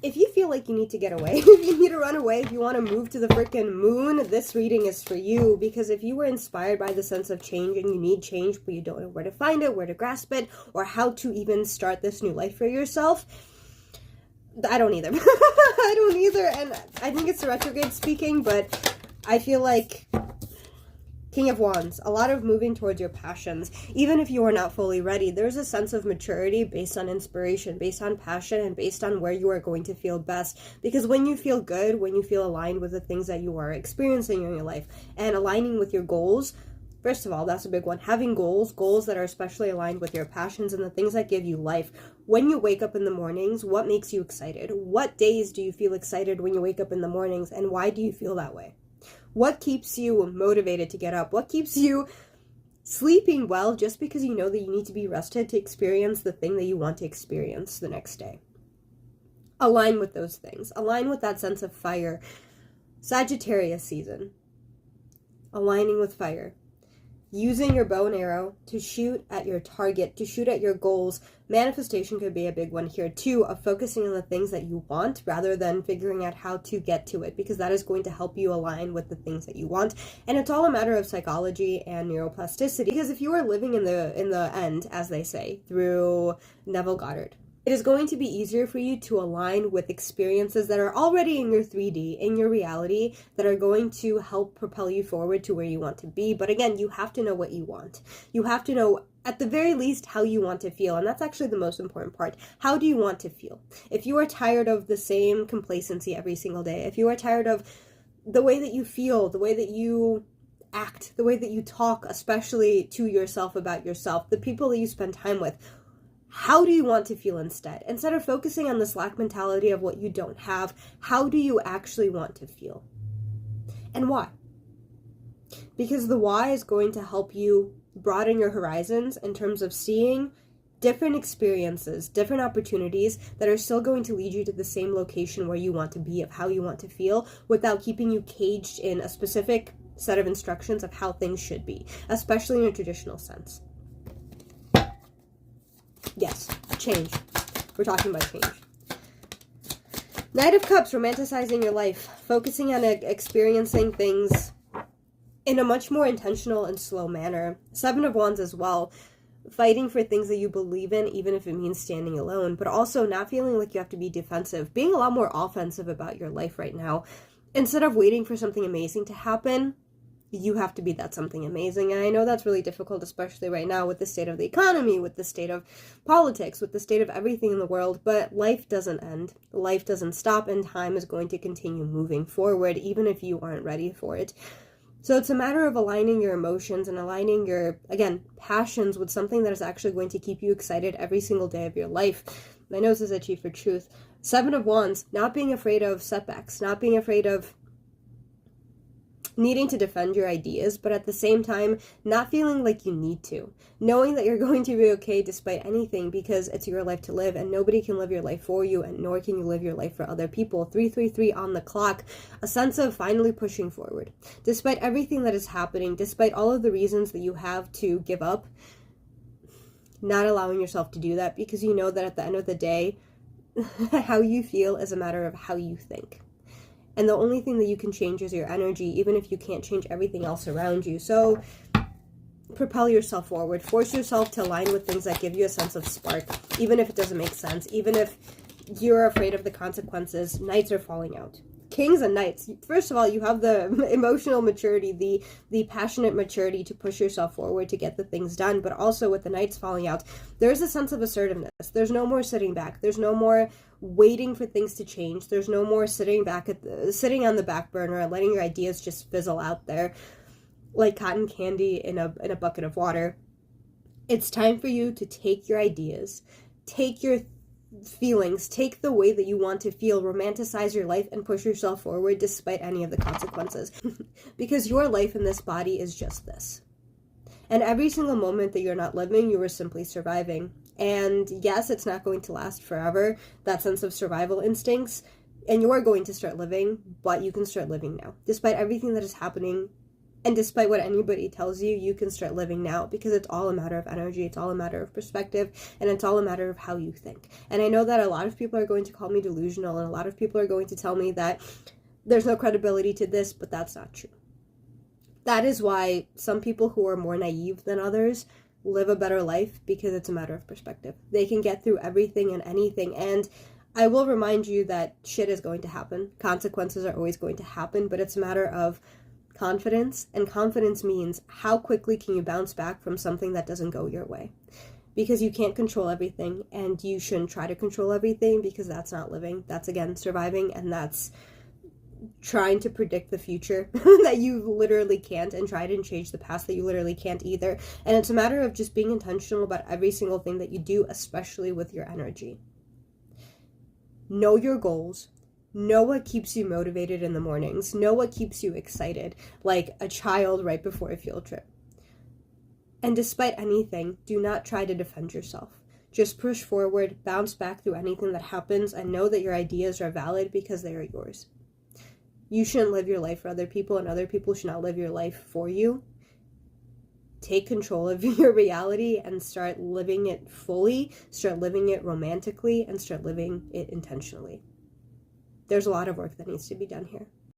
if you feel like you need to get away, if you need to run away, if you want to move to the freaking moon, this reading is for you. Because if you were inspired by the sense of change and you need change, but you don't know where to find it, where to grasp it, or how to even start this new life for yourself, I don't either. I don't either. And I think it's the retrograde speaking, but I feel like King of Wands, a lot of moving towards your passions. Even if you are not fully ready, there's a sense of maturity based on inspiration, based on passion, and based on where you are going to feel best. Because when you feel good, when you feel aligned with the things that you are experiencing in your life, and aligning with your goals, first of all, that's a big one. Having goals that are especially aligned with your passions and the things that give you life. When you wake up in the mornings, what makes you excited? What days do you feel excited when you wake up in the mornings, and why do you feel that way? What keeps you motivated to get up? What keeps you sleeping well just because you know that you need to be rested to experience the thing that you want to experience the next day? Align with those things. Align with that sense of fire. Sagittarius season. Aligning with fire. Using your bow and arrow to shoot at your target, to shoot at your goals. Manifestation could be a big one here too, of focusing on the things that you want rather than figuring out how to get to it, because that is going to help you align with the things that you want. And it's all a matter of psychology and neuroplasticity, because if you are living in the end, as they say, through Neville Goddard, it is going to be easier for you to align with experiences that are already in your 3D, in your reality, that are going to help propel you forward to where you want to be. But again, you have to know what you want. You have to know, at the very least, how you want to feel. And that's actually the most important part. How do you want to feel? If you are tired of the same complacency every single day, if you are tired of the way that you feel, the way that you act, the way that you talk, especially to yourself about yourself, the people that you spend time with, how do you want to feel instead? Instead of focusing on this lack mentality of what you don't have, how do you actually want to feel? And why? Because the why is going to help you broaden your horizons in terms of seeing different experiences, different opportunities that are still going to lead you to the same location where you want to be, of how you want to feel, without keeping you caged in a specific set of instructions of how things should be, especially in a traditional sense. Yes, change. We're talking about change. Knight of Cups, romanticizing your life, focusing on experiencing things in a much more intentional and slow manner. Seven of Wands as well, fighting for things that you believe in, even if it means standing alone, but also not feeling like you have to be defensive, being a lot more offensive about your life right now. Instead of waiting for something amazing to happen, you have to be that something amazing. And I know that's really difficult, especially right now with the state of the economy, with the state of politics, with the state of everything in the world. But life doesn't end. Life doesn't stop, and time is going to continue moving forward, even if you aren't ready for it. So it's a matter of aligning your emotions and aligning your, again, passions with something that is actually going to keep you excited every single day of your life. My nose is itchy for truth. Seven of Wands, not being afraid of setbacks, not being afraid of needing to defend your ideas, but at the same time, not feeling like you need to. Knowing that you're going to be okay despite anything, because it's your life to live, and nobody can live your life for you, and nor can you live your life for other people. 333 on the clock. A sense of finally pushing forward. Despite everything that is happening, despite all of the reasons that you have to give up, not allowing yourself to do that, because you know that at the end of the day, how you feel is a matter of how you think. And the only thing that you can change is your energy, even if you can't change everything else around you. So propel yourself forward. Force yourself to align with things that give you a sense of spark, even if it doesn't make sense, even if you're afraid of the consequences. Knights are falling out. Kings and Knights. First of all, you have the emotional maturity, the passionate maturity to push yourself forward to get the things done. But also with the Knights falling out, there's a sense of assertiveness. There's no more sitting back. There's no more waiting for things to change. There's no more sitting on the back burner and letting your ideas just fizzle out there like cotton candy in a bucket of water. It's time for you to take your ideas, take your feelings, take the way that you want to feel, romanticize your life, and push yourself forward despite any of the consequences. Because your life in this body is just this. And every single moment that you're not living, you are simply surviving. And yes, it's not going to last forever, that sense of survival instincts, and you are going to start living, but you can start living now. Despite everything that is happening And despite what anybody tells you, you can start living now, because it's all a matter of energy, it's all a matter of perspective, and it's all a matter of how you think. And I know that a lot of people are going to call me delusional, and a lot of people are going to tell me that there's no credibility to this, but that's not true. That is why some people who are more naive than others live a better life, because it's a matter of perspective. They can get through everything and anything, and I will remind you that shit is going to happen. Consequences are always going to happen, but it's a matter of confidence, and confidence means how quickly can you bounce back from something that doesn't go your way. Because you can't control everything, and you shouldn't try to control everything, because that's not living. That's, again, surviving, and that's trying to predict the future that you literally can't, and try to change the past that you literally can't either. And it's a matter of just being intentional about every single thing that you do, especially with your energy. Know your goals. Know what keeps you motivated in the mornings. Know what keeps you excited, like a child right before a field trip. And despite anything, do not try to defend yourself. Just push forward, bounce back through anything that happens, and know that your ideas are valid because they are yours. You shouldn't live your life for other people, and other people should not live your life for you. Take control of your reality and start living it fully, start living it romantically, and start living it intentionally. There's a lot of work that needs to be done here.